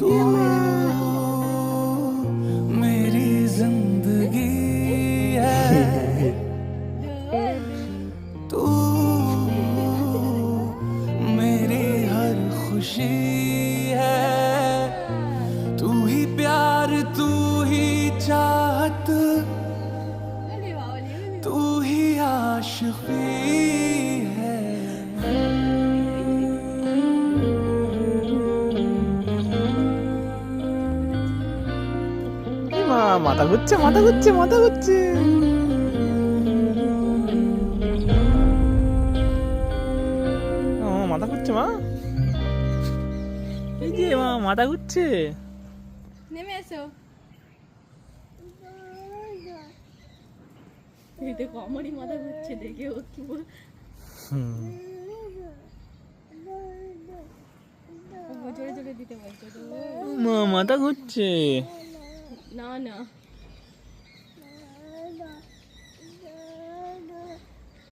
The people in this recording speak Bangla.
तू मेरी जिंदगी है, तू मेरी हर खुशी है, तू ही प्यार, तू ही चाहत, तू ही आशिकी है। মাথা ঘুরছে, মাথা ঘুরছে, মাথা ঘুরছে। মাথা ঘুরছে মা, এই যে মা মাথা ঘুরছে। নেমে এসো। এই দেখো আমারই মাথা ঘুরছে দেখে ও কি বল। জোরে জোরে দিতে বলছো তো। মা মাথা ঘুরছে। না না